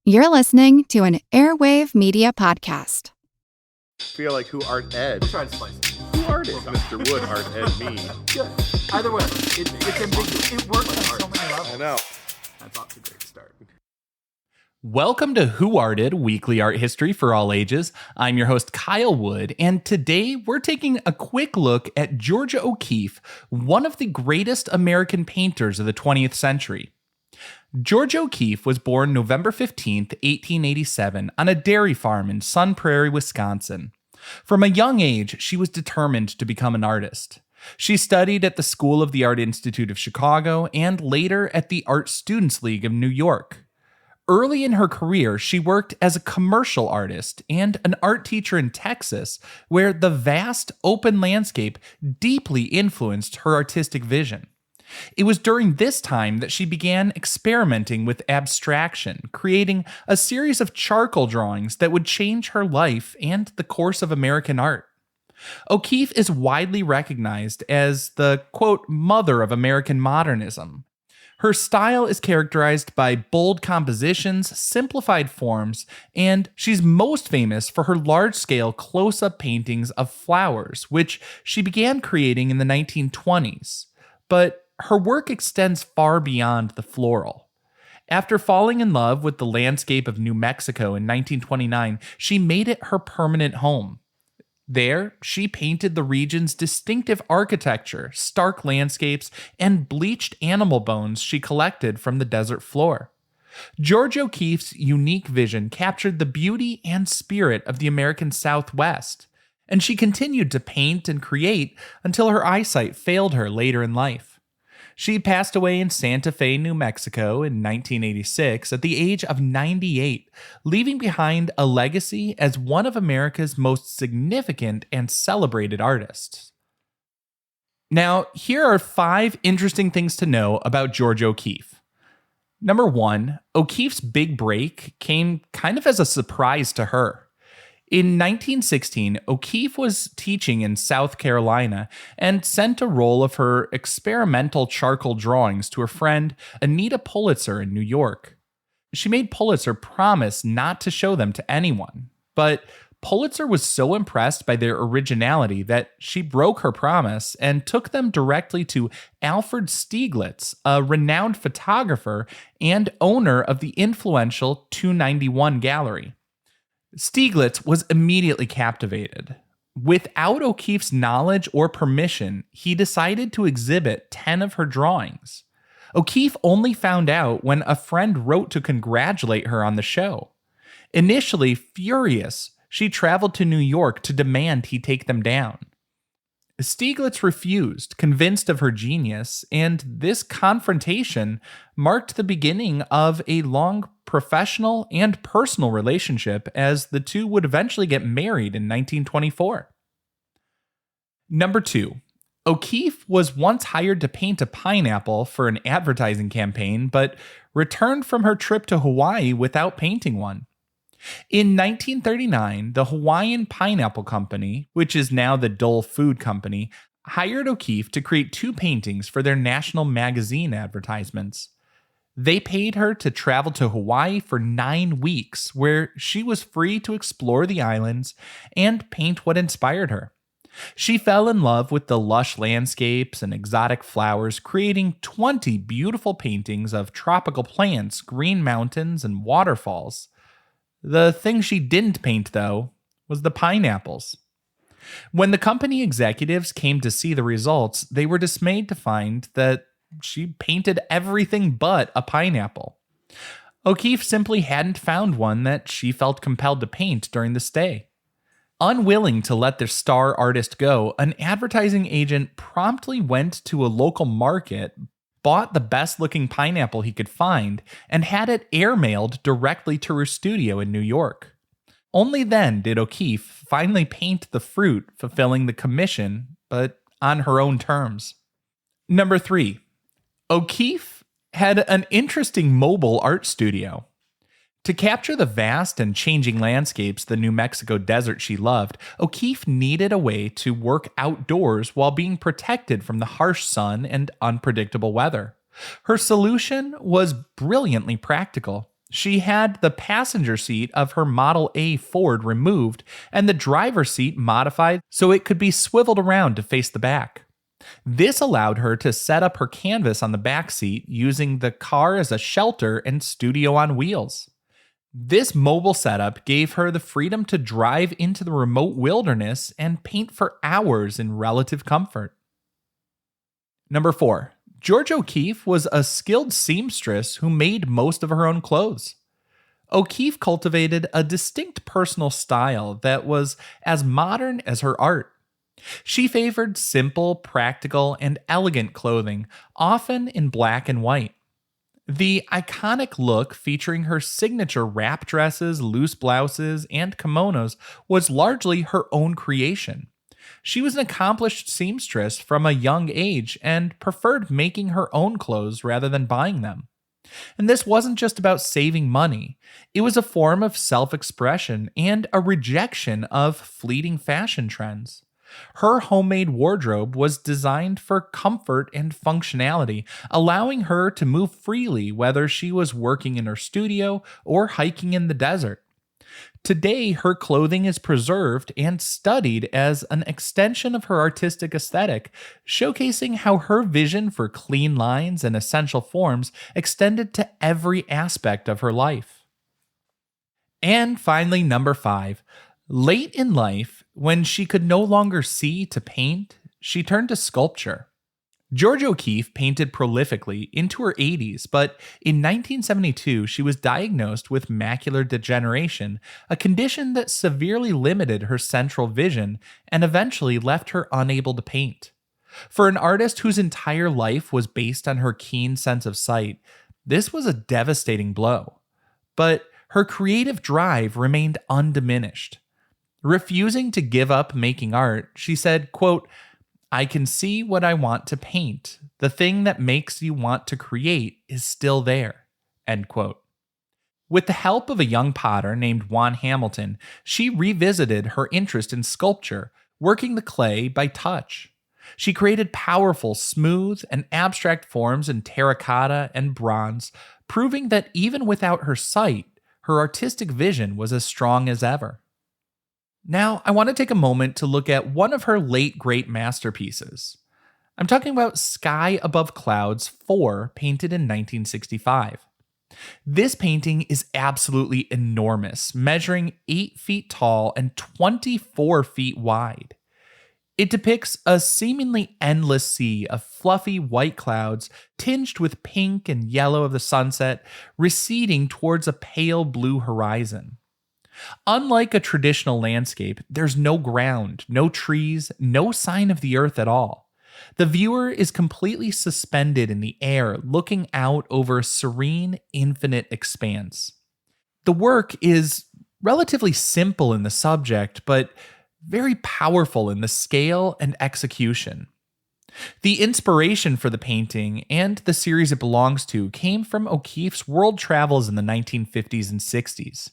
You're listening to an Airwave Media Podcast. Feel like who art Ed? We'll try to slice it. Who art is Mr. Wood art Ed me? Good. Either way, it's ambiguous. It works on so many levels. I know. That's off to a great start. Welcome to Who Arted, weekly art history for all ages. I'm your host, Kyle Wood, and today we're taking a quick look at Georgia O'Keeffe, one of the greatest American painters of the 20th century. Georgia O'Keeffe was born November 15th, 1887, on a dairy farm in Sun Prairie, Wisconsin. From a young age, she was determined to become an artist. She studied at the School of the Art Institute of Chicago and later at the Art Students League of New York. Early in her career, she worked as a commercial artist and an art teacher in Texas, where the vast, open landscape deeply influenced her artistic vision. It was during this time that she began experimenting with abstraction, creating a series of charcoal drawings that would change her life and the course of American art. O'Keeffe is widely recognized as the, quote, mother of American modernism. Her style is characterized by bold compositions, simplified forms, and she's most famous for her large-scale close-up paintings of flowers, which she began creating in the 1920s. But her work extends far beyond the floral. After falling in love with the landscape of New Mexico in 1929, she made it her permanent home. There, she painted the region's distinctive architecture, stark landscapes, and bleached animal bones she collected from the desert floor. Georgia O'Keeffe's unique vision captured the beauty and spirit of the American Southwest, and she continued to paint and create until her eyesight failed her later in life. She passed away in Santa Fe, New Mexico in 1986 at the age of 98, leaving behind a legacy as one of America's most significant and celebrated artists. Now, here are 5 interesting things to know about Georgia O'Keeffe. Number 1, O'Keeffe's big break came kind of as a surprise to her. In 1916, O'Keeffe was teaching in South Carolina and sent a roll of her experimental charcoal drawings to her friend Anita Pulitzer in New York. She made Pulitzer promise not to show them to anyone, but Pulitzer was so impressed by their originality that she broke her promise and took them directly to Alfred Stieglitz, a renowned photographer and owner of the influential 291 Gallery. Stieglitz was immediately captivated. Without O'Keeffe's knowledge or permission, he decided to exhibit 10 of her drawings. O'Keeffe only found out when a friend wrote to congratulate her on the show. Initially furious, she traveled to New York to demand he take them down. Stieglitz refused, convinced of her genius, and this confrontation marked the beginning of a long professional and personal relationship as the two would eventually get married in 1924. Number 2, O'Keeffe was once hired to paint a pineapple for an advertising campaign, but returned from her trip to Hawaii without painting one. In 1939, the Hawaiian Pineapple Company, which is now the Dole Food Company, hired O'Keeffe to create 2 paintings for their national magazine advertisements. They paid her to travel to Hawaii for 9 weeks, where she was free to explore the islands and paint what inspired her. She fell in love with the lush landscapes and exotic flowers, creating 20 beautiful paintings of tropical plants, green mountains, and waterfalls. The thing she didn't paint, though, was the pineapples. When the company executives came to see the results, they were dismayed to find that she painted everything but a pineapple. O'Keeffe simply hadn't found one that she felt compelled to paint during the stay. Unwilling to let their star artist go, an advertising agent promptly went to a local market, bought the best-looking pineapple he could find, and had it airmailed directly to her studio in New York. Only then did O'Keeffe finally paint the fruit, fulfilling the commission, but on her own terms. Number 3, O'Keeffe had an interesting mobile art studio. To capture the vast and changing landscapes of the New Mexico desert she loved, O'Keeffe needed a way to work outdoors while being protected from the harsh sun and unpredictable weather. Her solution was brilliantly practical. She had the passenger seat of her Model A Ford removed and the driver's seat modified so it could be swiveled around to face the back. This allowed her to set up her canvas on the back seat using the car as a shelter and studio on wheels. This mobile setup gave her the freedom to drive into the remote wilderness and paint for hours in relative comfort. Number 4. Georgia O'Keeffe was a skilled seamstress who made most of her own clothes. O'Keeffe cultivated a distinct personal style that was as modern as her art. She favored simple, practical, and elegant clothing, often in black and white. The iconic look featuring her signature wrap dresses, loose blouses, and kimonos was largely her own creation. She was an accomplished seamstress from a young age and preferred making her own clothes rather than buying them. And this wasn't just about saving money. It was a form of self-expression and a rejection of fleeting fashion trends. Her homemade wardrobe was designed for comfort and functionality, allowing her to move freely whether she was working in her studio or hiking in the desert. Today, her clothing is preserved and studied as an extension of her artistic aesthetic, showcasing how her vision for clean lines and essential forms extended to every aspect of her life. And finally, number 5. Late in life, when she could no longer see to paint, she turned to sculpture. Georgia O'Keeffe painted prolifically into her 80s, but in 1972 she was diagnosed with macular degeneration, a condition that severely limited her central vision and eventually left her unable to paint. For an artist whose entire life was based on her keen sense of sight, this was a devastating blow. But her creative drive remained undiminished. Refusing to give up making art, she said, quote, "I can see what I want to paint. The thing that makes you want to create is still there." End quote. With the help of a young potter named Juan Hamilton, she revisited her interest in sculpture, working the clay by touch. She created powerful, smooth, and abstract forms in terracotta and bronze, proving that even without her sight, her artistic vision was as strong as ever. Now, I want to take a moment to look at one of her late great masterpieces. I'm talking about Sky Above Clouds 4, painted in 1965. This painting is absolutely enormous, measuring 8 feet tall and 24 feet wide. It depicts a seemingly endless sea of fluffy white clouds tinged with pink and yellow of the sunset, receding towards a pale blue horizon. Unlike a traditional landscape, there's no ground, no trees, no sign of the earth at all. The viewer is completely suspended in the air, looking out over a serene, infinite expanse. The work is relatively simple in the subject, but very powerful in the scale and execution. The inspiration for the painting and the series it belongs to came from O'Keeffe's world travels in the 1950s and 60s.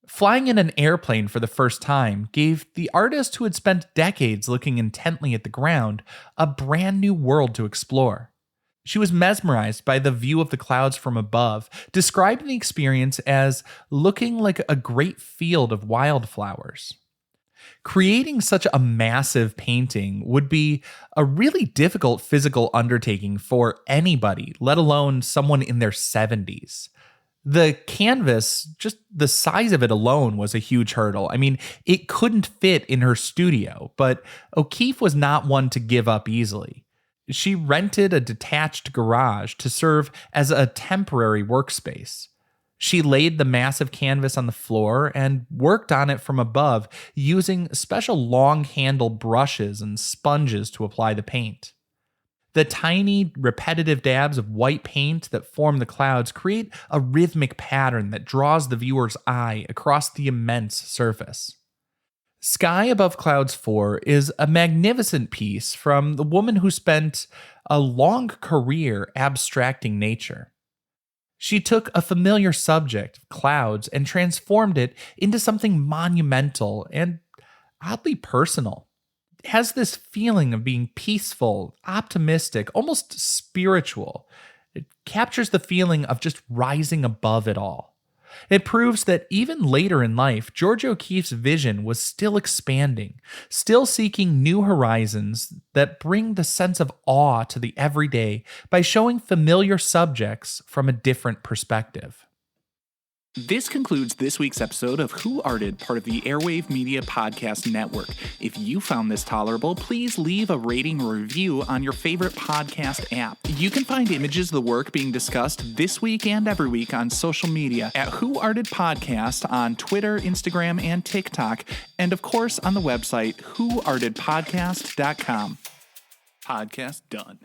Flying in an airplane for the first time gave the artist who had spent decades looking intently at the ground a brand new world to explore. She was mesmerized by the view of the clouds from above, describing the experience as looking like a great field of wildflowers. Creating such a massive painting would be a really difficult physical undertaking for anybody, let alone someone in their 70s. The canvas, just the size of it alone, was a huge hurdle. I mean, it couldn't fit in her studio, but O'Keeffe was not one to give up easily. She rented a detached garage to serve as a temporary workspace. She laid the massive canvas on the floor and worked on it from above, using special long-handled brushes and sponges to apply the paint. The tiny, repetitive dabs of white paint that form the clouds create a rhythmic pattern that draws the viewer's eye across the immense surface. Sky Above Clouds 4 is a magnificent piece from the woman who spent a long career abstracting nature. She took a familiar subject, clouds, and transformed it into something monumental and oddly personal. It has this feeling of being peaceful, optimistic, almost spiritual. It captures the feeling of just rising above it all. It proves that even later in life, George O'Keeffe's vision was still expanding, still seeking new horizons that bring the sense of awe to the everyday by showing familiar subjects from a different perspective. This concludes this week's episode of Who Arted, part of the Airwave Media Podcast Network. If you found this tolerable, please leave a rating or review on your favorite podcast app. You can find images of the work being discussed this week and every week on social media at Who Arted Podcast on Twitter, Instagram, and TikTok, and of course on the website whoartedpodcast.com. Podcast done.